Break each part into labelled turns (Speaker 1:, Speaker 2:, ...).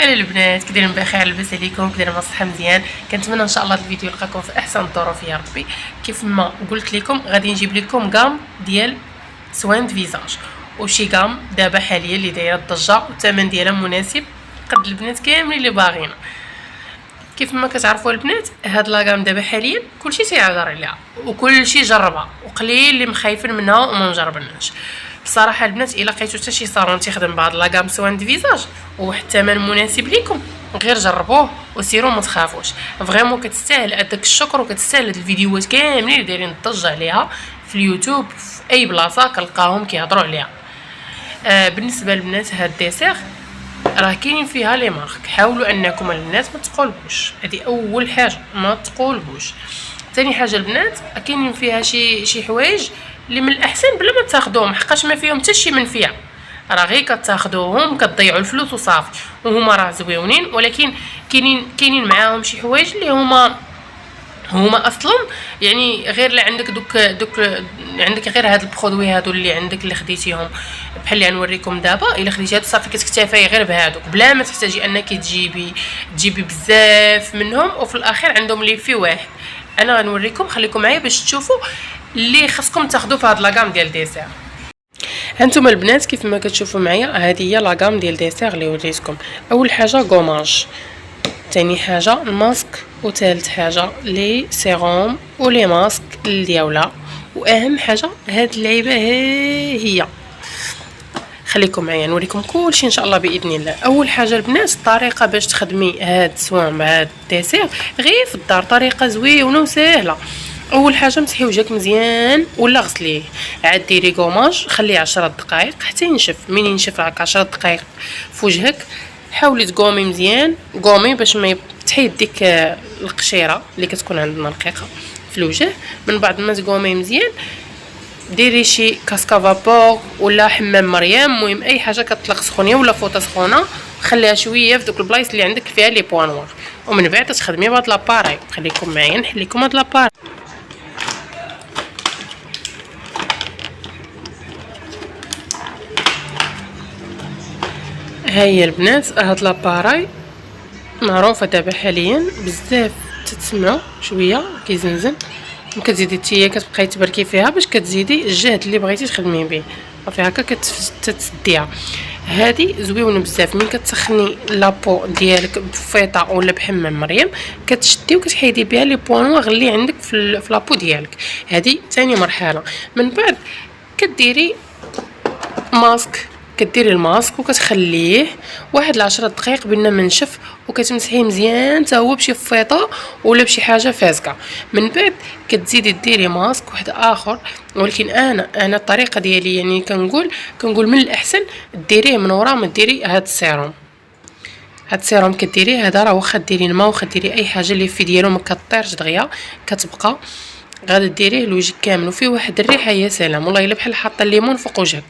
Speaker 1: هلا البنات، كي دايرين بخير؟ لاباس عليكم؟ كي دايرين بالصحه مزيان؟ كنتمنى ان شاء الله الفيديو يلقاكم في احسن الظروف يا ربي. كيف ما قلت لكم غادي نجيب لكم غام ديال سوان فيزاج، وشي غام دابا حاليا اللي دايره الضجه والثمن ديالها مناسب قد البنات كاملين اللي باغيين. كيف ما كتعرفوا البنات، هاد لاغام دابا حاليا كلشي تيهضر عليها وكلشي جربها، وقليل اللي مخايفين منها وما مجربناش. بصراحه البنات الا لقيتو حتى شي صالون تيخدم بهاد لاغام سوان دي فيزاج وواحد الثمن مناسب ليكم، غير جربوه وسيروا ما تخافوش. فريمون كتستاهل هذاك الشكر، وكتستاهل هاد الفيديوهات كاملين اللي دايرين الضجه عليها في اليوتيوب في اي بلاصه كنلقاهم كيهضروا عليها. بالنسبه للبنات هاد الديسير راه كاينين فيها لي مارك، حاولوا انكم البنات ما تقولبوش، هذه اول حاجه ما تقولبوش. ثاني حاجه البنات كاينين فيها شي حوايج اللي من الاحسن بلا ما تاخذوهم، حقاش ما فيهم حتى شي منفيه، راه غير كتاخذوهم كتضيعوا الفلوس وصافي. وهما راه زويونين، ولكن كاينين معاهم شي حوايج اللي هما اصلا يعني غير لا عندك دوك عندك غير هاد البرودوي هادو اللي عندك اللي خديتيهم بحال اللي غنوريكم دابا. الا خديتي هادو صافي كتكتفي غير بهادوك بلا ما تحتاجي انك تجيبي بزاف منهم، وفي الاخير عندهم لي في واحد. انا غنوريكم، خليكم معايا باش تشوفوا اللي خاصكم تاخذوا في هاد لاغام ديال ديسير. هانتوما البنات كيف ما كتشوفوا معايا، هذه هي لاغام ديال ديسير اللي وريتكم. اول حاجه غوماج، ثاني حاجه الماسك، وثالث حاجه لي سيروم ولي ماسك الدياوله، واهم حاجه هاد اللعيبه هي. خليكم معايا نوريكم كلشي ان شاء الله باذن الله. اول حاجه البنات الطريقه باش تخدمي هاد السوان مع هاد الديسير غير في الدار، طريقه زوينه وسهله. اول حاجه مسحي وجهك مزيان ولا غسليه، عاد ديري غوماج خليه 10 دقائق حتى ينشف. من ينشف راك 10 دقائق في وجهك، حاولي تقومي مزيان، قومي باش ما تحيد ديك القشيره اللي كتكون عندنا رقيقه في الوجه. من بعد ما تقومي مزيان ديري شي كاسكا فابور ولا حمام مريم، المهم اي حاجه كتطلق سخونيه ولا فوطه سخونه، خليها شويه في دوك البلايص اللي عندك فيها لي بوان نوار، ومن بعد تخدمي بهاد لاباري. خليكم معايا نحل لكم هاد لاباري. هاهي البنات هاد لاباري معروفه دابا حاليا بزاف، تتسمعوا شويه كيزنزن، كتزيدي تيا كتبقاي تبركي فيها باش كتزيدي الجهد اللي بغيتي تخدمي به، صافي هكا كتسديها. هذه زويونه بزاف، من كتسخني لابو ديالك بفيطه ولا بحمام مريم كتشدي وكتحيدي بها لي بوانواغ اللي عندك في لابو ديالك. هذه ثاني مرحله. من بعد كديري ماسك، كديري الماسك وكتخليه واحد 10 دقائق بين ما نشف، وكتمسحيه مزيان حتى هو بشي فيطه ولا بشي حاجه فازكه. من بعد كتزيدي ديري ماسك واحد اخر، ولكن انا الطريقه ديالي يعني كنقول من الاحسن ديريه من ورا ما ديري هاد السيروم. هاد السيروم كديريه هذا راه واخا ديري الماء واخا ديري اي حاجه اللي في ديالو ما كطيرش دغيا كتبقى، غادي ديريه لوجهك كامل وفيه واحد الريحه يا سلام والله الا بحال حاطه الليمون فوق وجهك.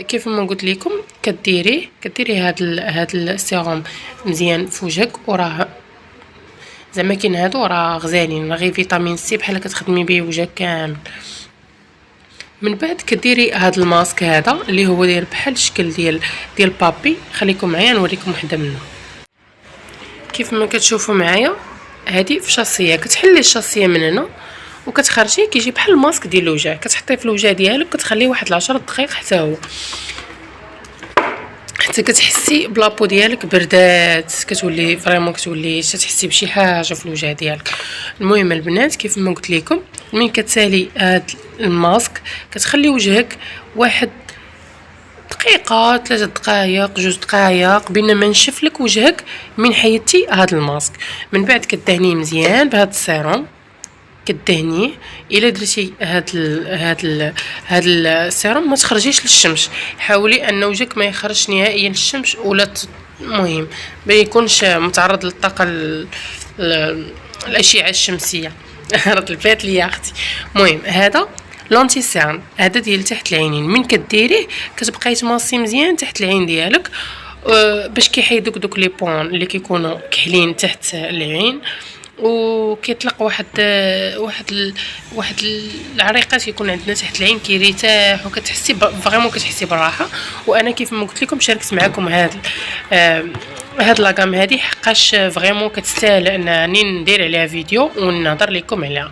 Speaker 1: كيف ما قلت لكم كديري هاد السيروم مزيان في وجهك، وراه زعما كاين هادو راه غزالين، غير فيتامين سي بحال كتخدمي به وجهك كامل. من بعد كديري هاد الماسك هذا اللي هو داير بحال الشكل ديال بابي. خليكم معايا نوريكم وحده منه. كيف ما كتشوفوا معايا هذه في شاصيه، كتحلي الشاصيه من هنا وكتخرجيه كيجي بحال الماسك ديال الوجه، كتحطيه في الوجه ديالك وكتخليه واحد 10 دقائق حتى هو حتى كتحسي بلابو ديالك بردات، كتولي فريمون كتولي تحسي بشي حاجه في الوجه ديالك. المهم البنات كيف ما قلت لكم، من كتسالي هاد الماسك كتخلي وجهك واحد دقيقه 3 دقائق 2 دقائق بين ما نشف لك وجهك من حيدتي هاد الماسك. من بعد كدهنيه مزيان بهاد السيروم، كدهنيه. الا درتي هاد السيروم ما تخرجيش للشمس، حاولي ان وجهك ما يخرجش نهائيا للشمس ولا المهم ما يكونش متعرض للطاقه الاشعه الشمسيه. راه البات لي يا اختي. المهم هذا لونتي سان، هذا ديال تحت العينين، من كديريه كتبقاي تماصي مزيان تحت العين ديالك باش كيحيدوك دوك لي بون اللي كيكونوا كحلين تحت العين، وكيطلق واحد العريقات يكون عندنا تحت العين كيرتاح وكتحسي فريمون كتحسي براحه. وانا كيف ما قلت لكم شاركت معكم هاد لاكام هادي حقاش فريمون كتستاهل انني ندير عليها فيديو ونهضر لكم عليها.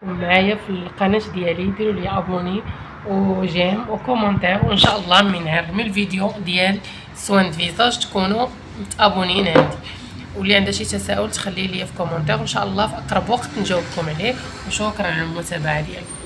Speaker 1: ومعايا في القناه ديالي ديروا لي ابوني وجيم وكومونتير، وان شاء الله من نرمي الفيديو ديال سوان فيزاج تكونوا متابونين عندي. واللي عنده شي تساؤل تخليه لي في كومونتير، وان شاء الله في اقرب وقت نجاوبكم عليه. وشكرا على المتابعه ديالكم.